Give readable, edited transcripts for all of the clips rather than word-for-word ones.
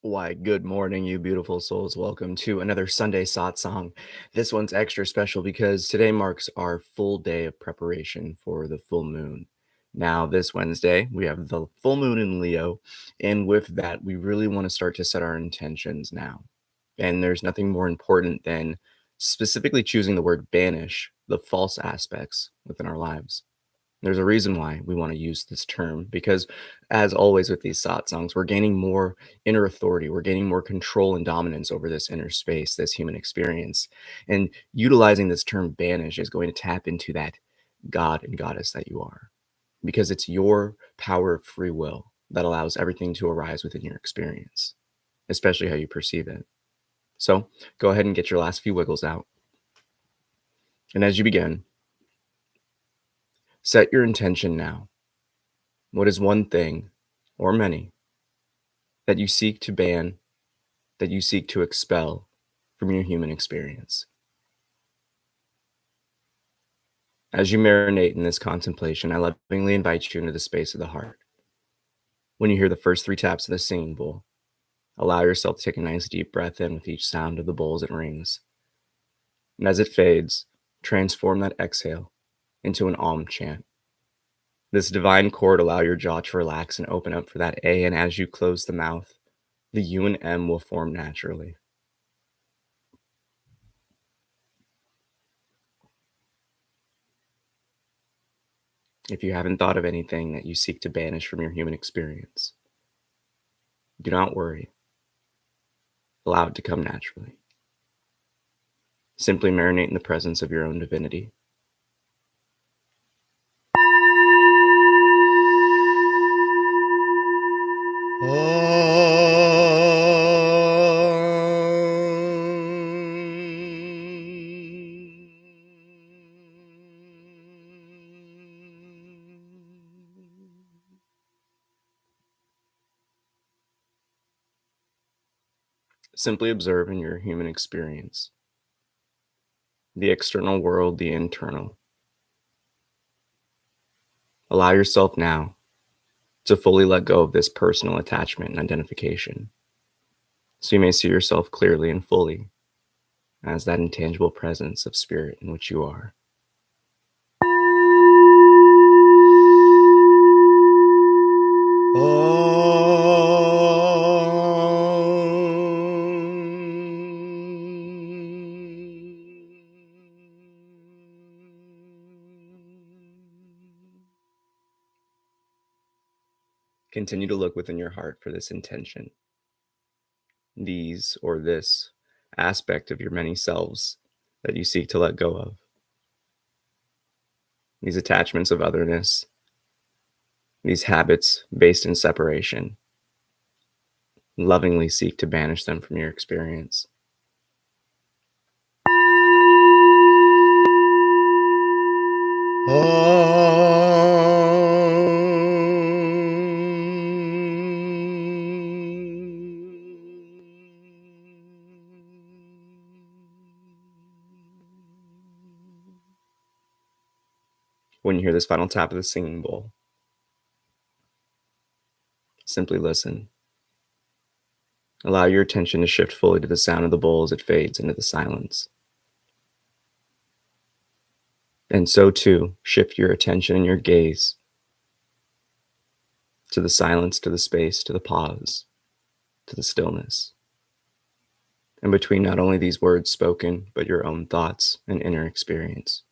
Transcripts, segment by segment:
Why, good morning, you beautiful souls. Welcome to another Sunday Satsang. This one's extra special because today marks our full day of preparation for the full moon. Now, this Wednesday, we have the full moon in Leo, and with that, we really want to start to set our intentions now. And there's nothing more important than specifically choosing the word banish the false aspects within our lives. There's a reason why we want to use this term because, as always with these satsangs, we're gaining more inner authority. We're gaining more control and dominance over this inner space, this human experience. And utilizing this term banish is going to tap into that God and goddess that you are because it's your power of free will that allows everything to arise within your experience, especially how you perceive it. So go ahead and get your last few wiggles out. And as you begin, set your intention now. What is one thing or many that you seek to ban, that you seek to expel from your human experience? As you marinate in this contemplation, I lovingly invite you into the space of the heart. When you hear the first 3 taps of the singing bowl, allow yourself to take a nice deep breath in with each sound of the bowl as it rings. And as it fades, transform that exhale into an Om chant. This divine chord allow your jaw to relax and open up for that A, and as you close the mouth, the U and M will form naturally. If you haven't thought of anything that you seek to banish from your human experience, do not worry. Allow it to come naturally. Simply marinate in the presence of your own divinity. Simply observe in your human experience the external world, the internal. Allow yourself now to fully let go of this personal attachment and identification, so you may see yourself clearly and fully as that intangible presence of spirit in which you are. Continue to look within your heart for this intention, these or this aspect of your many selves that you seek to let go of. These attachments of otherness, these habits based in separation. Lovingly seek to banish them from your experience. When you hear this final tap of the singing bowl, simply listen. Allow your attention to shift fully to the sound of the bowl as it fades into the silence. And so too, shift your attention and your gaze to the silence, to the space, to the pause, to the stillness. And between not only these words spoken, but your own thoughts and inner experience.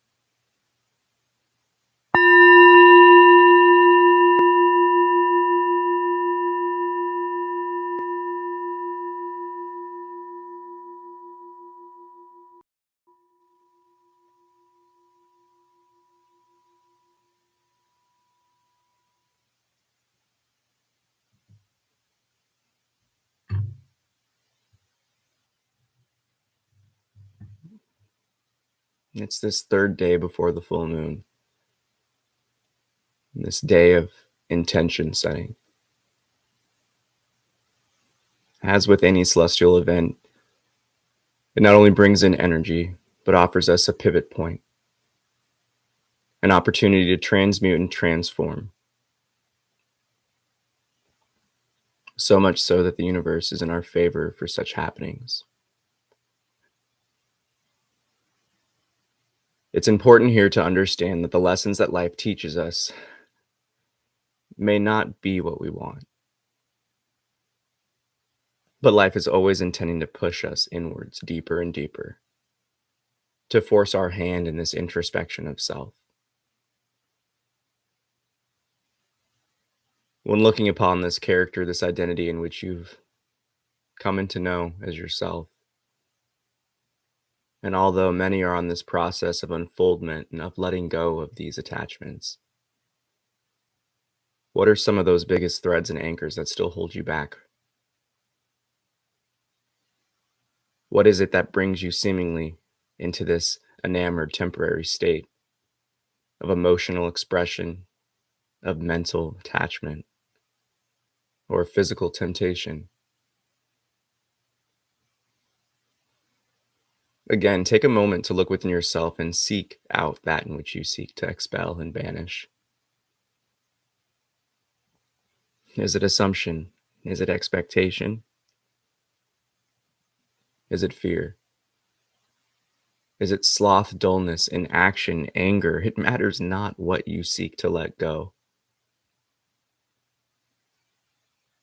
It's this 3rd day before the full moon, this day of intention setting. As with any celestial event, it not only brings in energy, but offers us a pivot point, an opportunity to transmute and transform. So much so that the universe is in our favor for such happenings. It's important here to understand that the lessons that life teaches us may not be what we want, but life is always intending to push us inwards, deeper and deeper, to force our hand in this introspection of self. When looking upon this character, this identity in which you've come into know as yourself, and although many are on this process of unfoldment and of letting go of these attachments, what are some of those biggest threads and anchors that still hold you back? What is it that brings you seemingly into this enamored temporary state of emotional expression, of mental attachment, or physical temptation? Again, take a moment to look within yourself and seek out that in which you seek to expel and banish. Is it assumption? Is it expectation? Is it fear? Is it sloth, dullness, inaction, anger? It matters not what you seek to let go.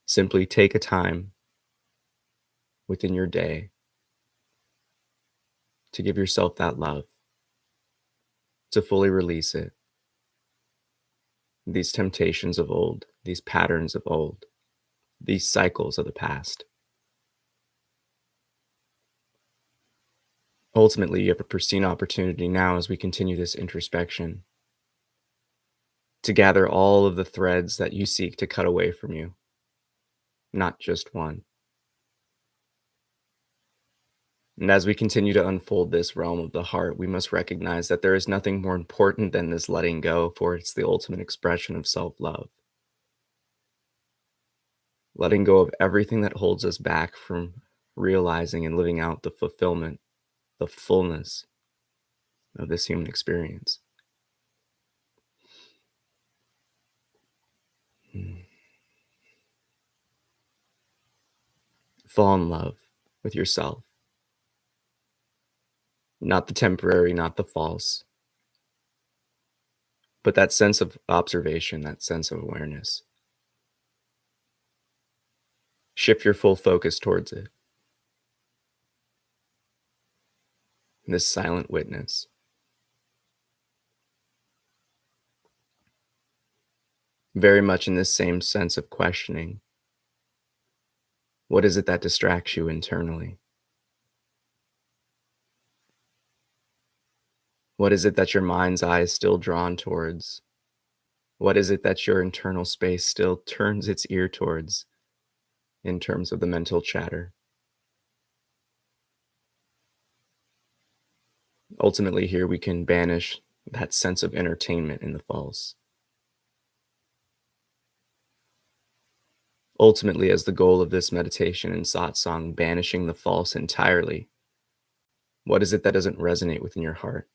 Simply take a time within your day to give yourself that love, to fully release it. These temptations of old, these patterns of old, these cycles of the past. Ultimately, you have a pristine opportunity now as we continue this introspection to gather all of the threads that you seek to cut away from you, not just one. And as we continue to unfold this realm of the heart, we must recognize that there is nothing more important than this letting go, for it's the ultimate expression of self-love. Letting go of everything that holds us back from realizing and living out the fulfillment, the fullness of this human experience. Fall in love with yourself. Not the temporary, not the false, but that sense of observation, that sense of awareness. Shift your full focus towards it. This silent witness. Very much in this same sense of questioning. What is it that distracts you internally? What is it that your mind's eye is still drawn towards? What is it that your internal space still turns its ear towards in terms of the mental chatter? Ultimately, here we can banish that sense of entertainment in the false. Ultimately, as the goal of this meditation and satsang, banishing the false entirely, what is it that doesn't resonate within your heart?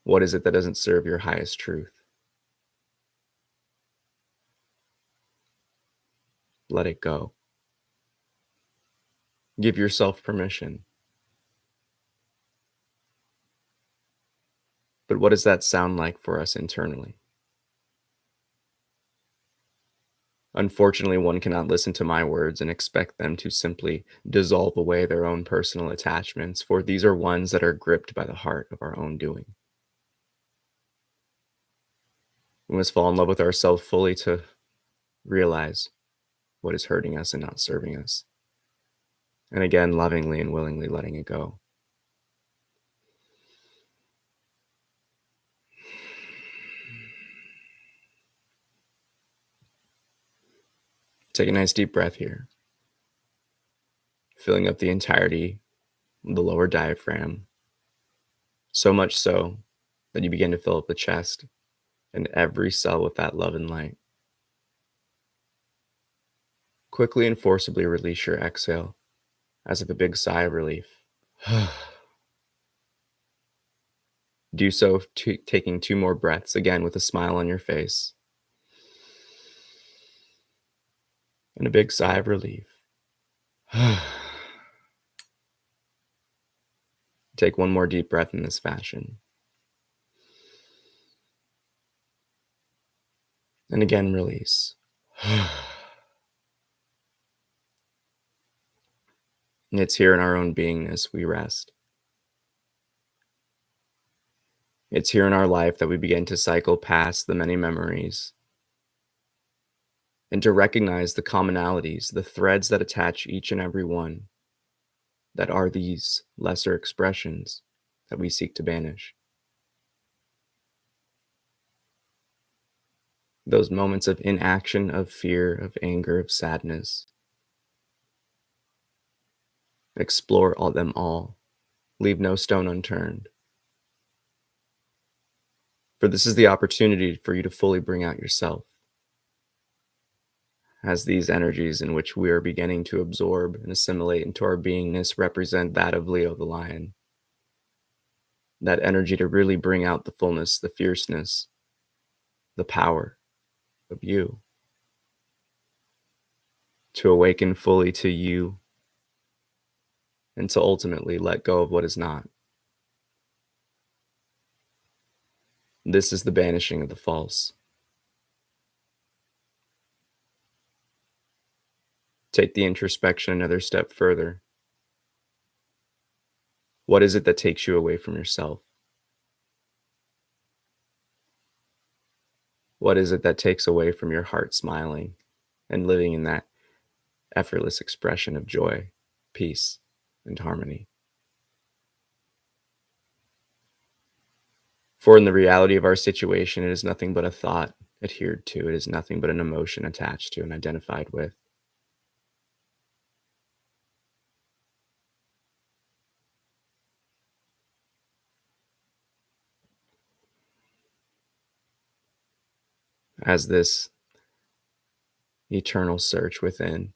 What is it that doesn't serve your highest truth? Let it go. Give yourself permission. But what does that sound like for us internally? Unfortunately, one cannot listen to my words and expect them to simply dissolve away their own personal attachments, for these are ones that are gripped by the heart of our own doing. We must fall in love with ourselves fully to realize what is hurting us and not serving us. And again, lovingly and willingly letting it go. Take a nice deep breath here, filling up the entirety of the lower diaphragm, so much so that you begin to fill up the chest and every cell with that love and light. Quickly and forcibly release your exhale as if a big sigh of relief. Do so, taking 2 more breaths, again with a smile on your face. and a big sigh of relief. Take one more deep breath in this fashion. And again, release. And it's here in our own beingness we rest. It's here in our life that we begin to cycle past the many memories and to recognize the commonalities, the threads that attach each and every one, that are these lesser expressions that we seek to banish. Those moments of inaction, of fear, of anger, of sadness. Explore them all. Leave no stone unturned. For this is the opportunity for you to fully bring out yourself, as these energies in which we are beginning to absorb and assimilate into our beingness represent that of Leo the lion. That energy to really bring out the fullness, the fierceness, the power of you. To awaken fully to you and to ultimately let go of what is not. This is the banishing of the false. Take the introspection another step further. What is it that takes you away from yourself? What is it that takes away from your heart smiling and living in that effortless expression of joy, peace, and harmony? For in the reality of our situation, it is nothing but a thought adhered to. It is nothing but an emotion attached to and identified with. As this eternal search within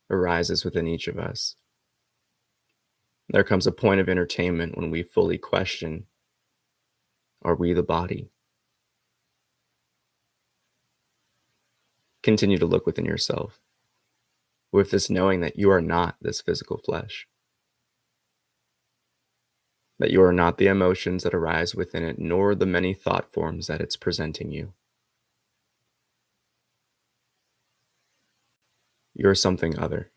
arises within each of us, there comes a point of entertainment when we fully question, are we the body? Continue to look within yourself with this knowing that you are not this physical flesh, that you are not the emotions that arise within it, nor the many thought forms that it's presenting you. You're something other.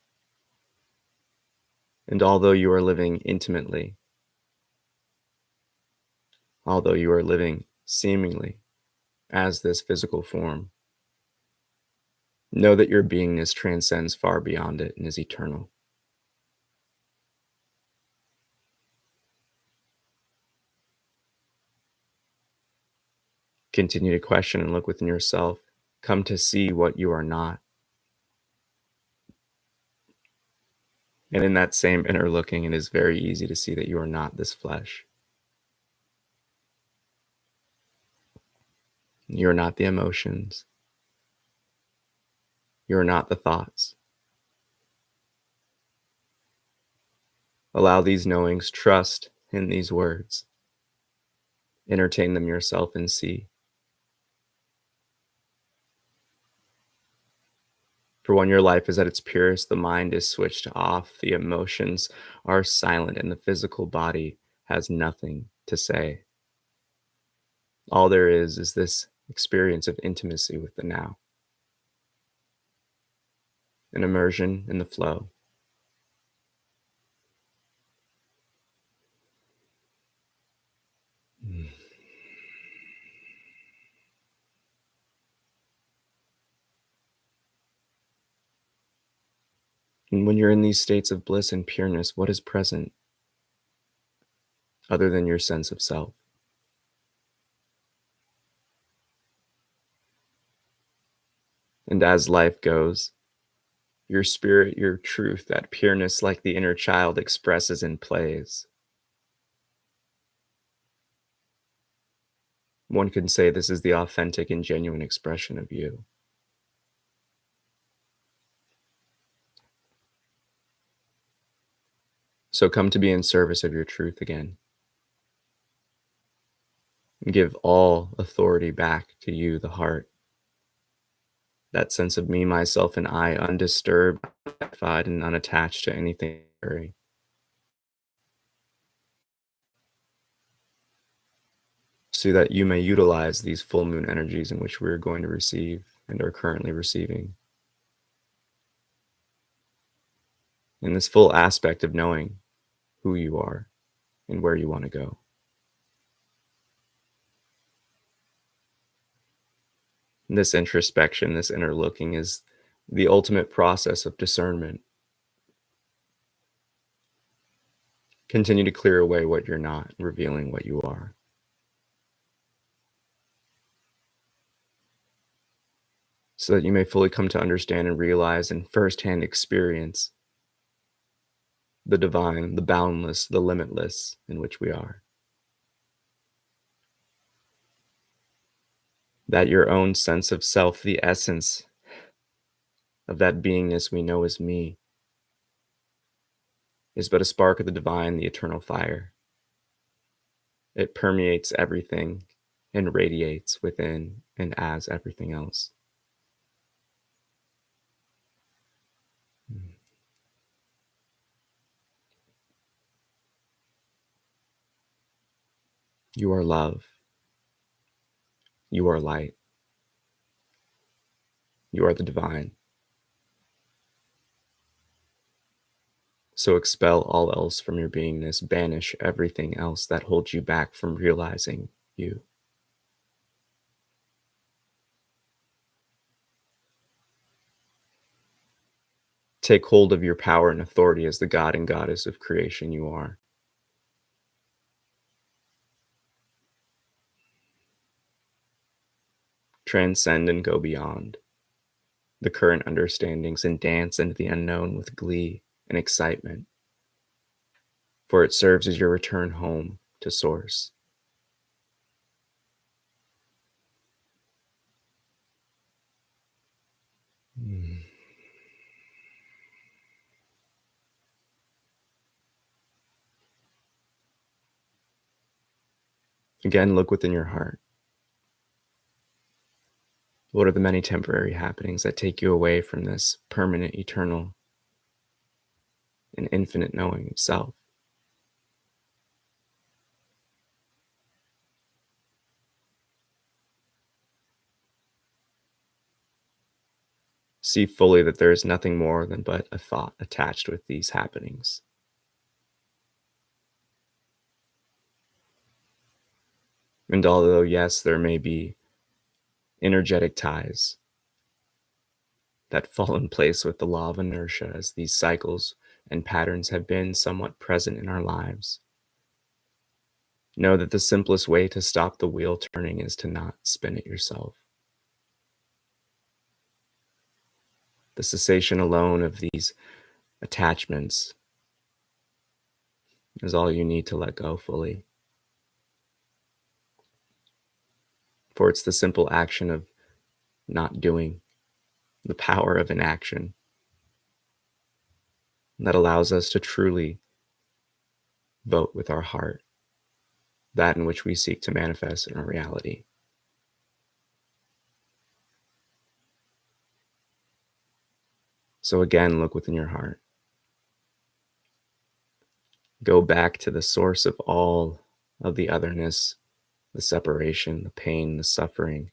And although you are living intimately, although you are living seemingly as this physical form, know that your beingness transcends far beyond it and is eternal. Continue to question and look within yourself. Come to see what you are not. And in that same inner looking, it is very easy to see that you are not this flesh. You are not the emotions. You are not the thoughts. Allow these knowings, trust in these words. Entertain them yourself and see. For when your life is at its purest, the mind is switched off, the emotions are silent, and the physical body has nothing to say. All there is this experience of intimacy with the now, an immersion in the flow. And when you're in these states of bliss and pureness, what is present other than your sense of self? And as life goes, your spirit, your truth, that pureness like the inner child expresses and plays. One can say this is the authentic and genuine expression of you. So come to be in service of your truth again. And give all authority back to you, the heart. That sense of me, myself, and I, undisturbed, unified, and unattached to anything, so that you may utilize these full moon energies in which we're going to receive and are currently receiving. In this full aspect of knowing who you are and where you want to go. And this introspection, this inner looking, is the ultimate process of discernment. Continue to clear away what you're not, revealing what you are. So that you may fully come to understand and realize and firsthand experience the divine, the boundless, the limitless in which we are. That your own sense of self, the essence of that beingness we know as me, is but a spark of the divine, the eternal fire. It permeates everything and radiates within and as everything else. You are love. You are light. You are the divine. So expel all else from your beingness. Banish everything else that holds you back from realizing you. Take hold of your power and authority as the God and Goddess of creation you are. Transcend and go beyond the current understandings and dance into the unknown with glee and excitement, for it serves as your return home to Source. Again, look within your heart. What are the many temporary happenings that take you away from this permanent, eternal, and infinite knowing of self? See fully that there is nothing more than but a thought attached with these happenings. And although, yes, there may be energetic ties that fall in place with the law of inertia, as these cycles and patterns have been somewhat present in our lives, know that the simplest way to stop the wheel turning is to not spin it yourself. The cessation alone of these attachments is all you need to let go fully. For it's the simple action of not doing, the power of inaction, that allows us to truly vote with our heart that in which we seek to manifest in our reality. So again, look within your heart. Go back to the source of all of the otherness, the separation, the pain, the suffering,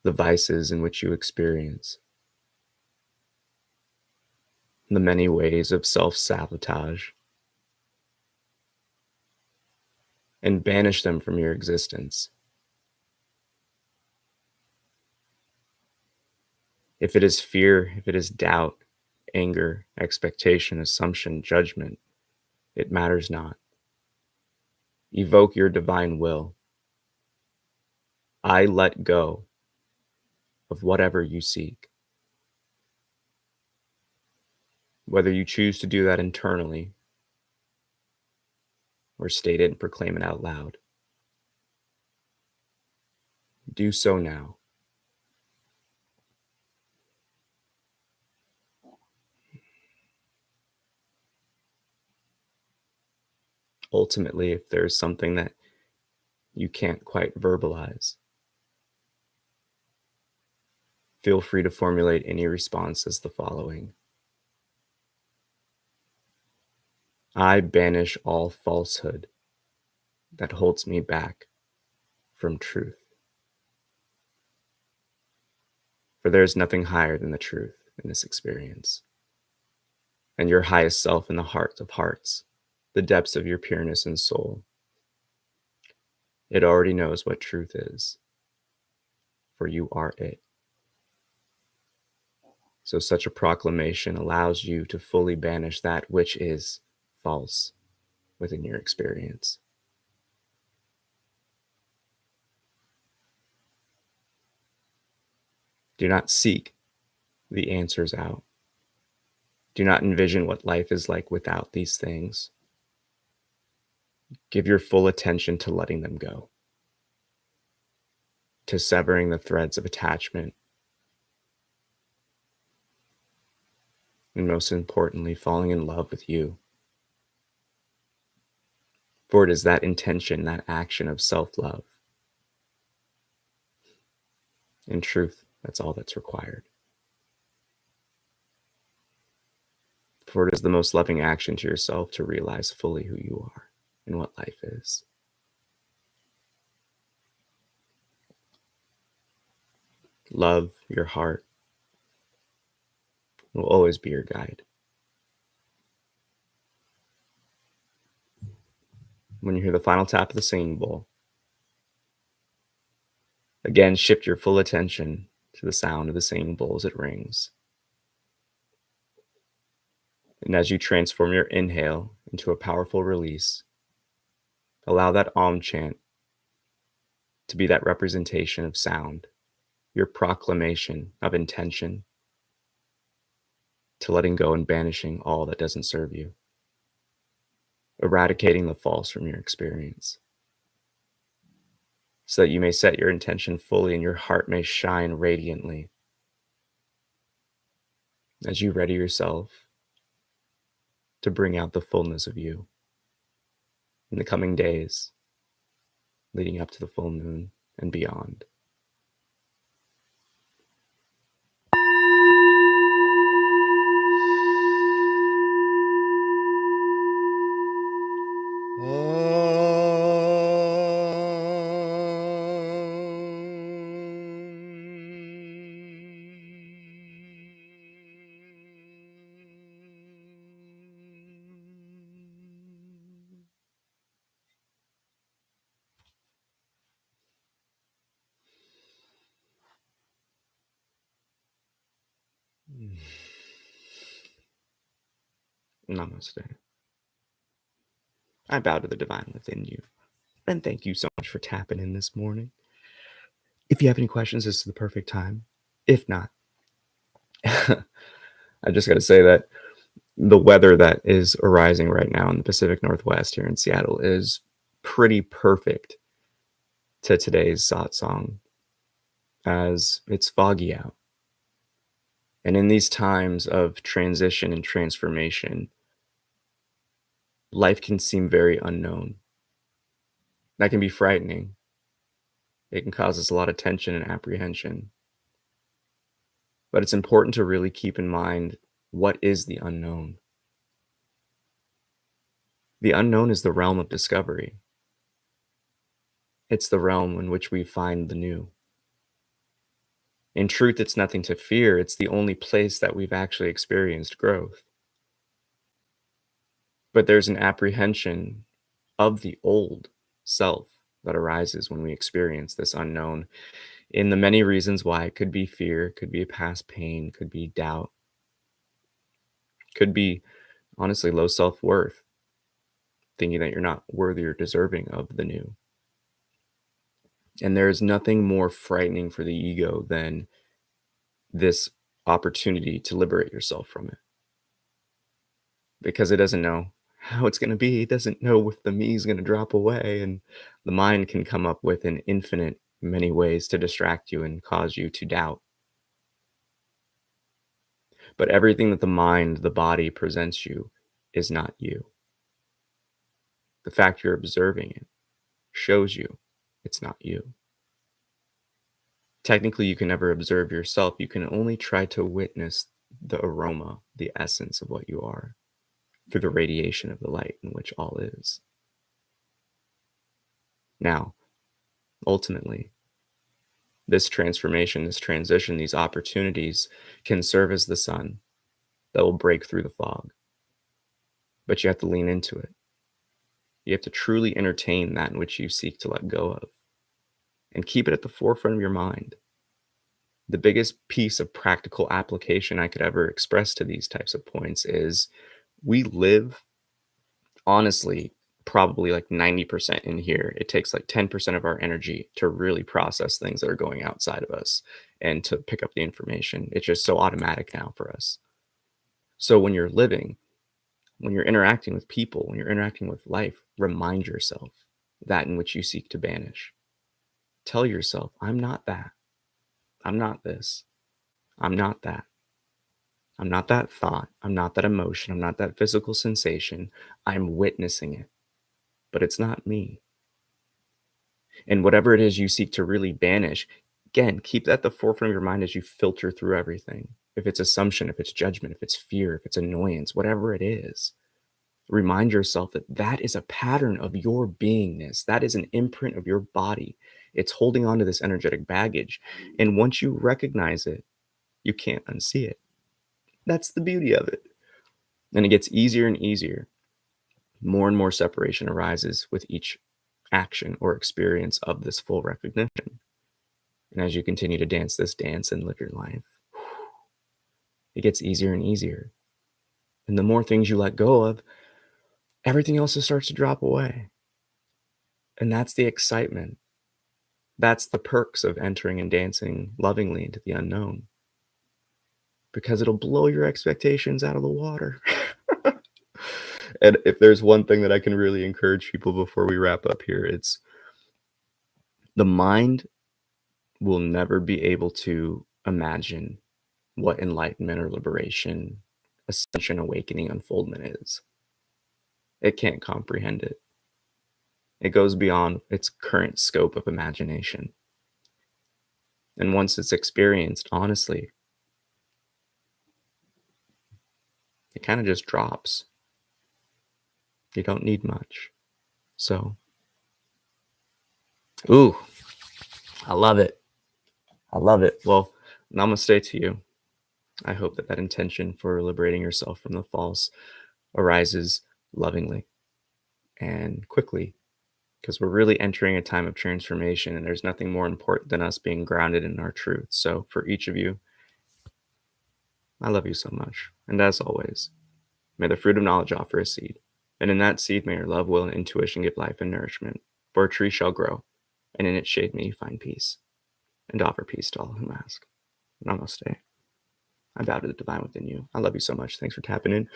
the vices in which you experience, the many ways of self-sabotage, and banish them from your existence. If it is fear, if it is doubt, anger, expectation, assumption, judgment, it matters not. Evoke your divine will. I let go of whatever you seek. Whether you choose to do that internally or state it and proclaim it out loud, do so now. Ultimately, if there's something that you can't quite verbalize, feel free to formulate any response as the following. I banish all falsehood that holds me back from truth. For there is nothing higher than the truth in this experience. And your highest self in the heart of hearts, the depths of your pureness and soul, it already knows what truth is, for you are it. So such a proclamation allows you to fully banish that which is false within your experience. Do not seek the answers out. Do not envision what life is like without these things. Give your full attention to letting them go, to severing the threads of attachment, and most importantly, falling in love with you. For it is that intention, that action of self-love. In truth, that's all that's required. For it is the most loving action to yourself to realize fully who you are and what life is. Love, your heart, will always be your guide. When you hear the final tap of the singing bowl, again, shift your full attention to the sound of the singing bowl as it rings. And as you transform your inhale into a powerful release, allow that Om chant to be that representation of sound, your proclamation of intention, to letting go and banishing all that doesn't serve you, eradicating the false from your experience, so that you may set your intention fully and your heart may shine radiantly as you ready yourself to bring out the fullness of you in the coming days leading up to the full moon and beyond. Namaste. I bow to the divine within you. And thank you so much for tapping in this morning. If you have any questions, this is the perfect time. If not, I just got to say that the weather that is arising right now in the Pacific Northwest here in Seattle is pretty perfect to today's satsang, as it's foggy out. And in these times of transition and transformation, life can seem very unknown. That can be frightening. It can cause us a lot of tension and apprehension. But it's important to really keep in mind, what is the unknown? The unknown is the realm of discovery. It's the realm in which we find the new. In truth, it's nothing to fear. It's the only place that we've actually experienced growth. But there's an apprehension of the old self that arises when we experience this unknown, in the many reasons why. It could be fear, could be a past pain, could be doubt, could be, honestly, low self-worth, thinking that you're not worthy or deserving of the new. And there is nothing more frightening for the ego than this opportunity to liberate yourself from it, because it doesn't know how it's going to be. It doesn't know if the me is going to drop away, and the mind can come up with an infinite many ways to distract you and cause you to doubt. But everything that the mind, the body presents you is not you. The fact you're observing it shows you it's not you. Technically, you can never observe yourself. You can only try to witness the aroma, the essence of what you are, through the radiation of the light in which all is. Now, ultimately, this transformation, this transition, these opportunities can serve as the sun that will break through the fog. But you have to lean into it. You have to truly entertain that in which you seek to let go of and keep it at the forefront of your mind. The biggest piece of practical application I could ever express to these types of points is we live, honestly, probably like 90% in here. It takes like 10% of our energy to really process things that are going outside of us and to pick up the information. It's just so automatic now for us. So when you're living, when you're interacting with people, when you're interacting with life, remind yourself that in which you seek to banish. Tell yourself, I'm not that. I'm not this. I'm not that. I'm not that thought. I'm not that emotion. I'm not that physical sensation. I'm witnessing it, but it's not me. And whatever it is you seek to really banish, again, keep that at the forefront of your mind as you filter through everything. If it's assumption, if it's judgment, if it's fear, if it's annoyance, whatever it is, remind yourself that that is a pattern of your beingness. That is an imprint of your body. It's holding on to this energetic baggage. And once you recognize it, you can't unsee it. That's the beauty of it. And it gets easier and easier. More and more separation arises with each action or experience of this full recognition. And as you continue to dance this dance and live your life, it gets easier and easier. And the more things you let go of, everything else just starts to drop away. And that's the excitement. That's the perks of entering and dancing lovingly into the unknown. Because it'll blow your expectations out of the water. And if there's one thing that I can really encourage people before we wrap up here, it's the mind will never be able to imagine what enlightenment or liberation, ascension, awakening, unfoldment is. It can't comprehend it. It goes beyond its current scope of imagination. And once it's experienced, honestly, it kind of just drops. You don't need much. So, ooh, I love it. I love it. Well, namaste to you. I hope that that intention for liberating yourself from the false arises lovingly and quickly, because we're really entering a time of transformation, and there's nothing more important than us being grounded in our truth. So for each of you, I love you so much. And as always, may the fruit of knowledge offer a seed. And in that seed, may your love, will, and intuition give life and nourishment. For a tree shall grow, and in its shade may you find peace, and offer peace to all who ask. Namaste. I bow to the divine within you. I love you so much. Thanks for tapping in.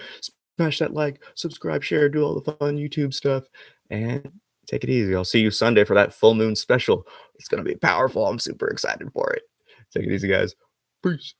Smash that like, subscribe, share, do all the fun YouTube stuff, and take it easy. I'll see you Sunday for that full moon special. It's going to be powerful. I'm super excited for it. Take it easy, guys. Peace.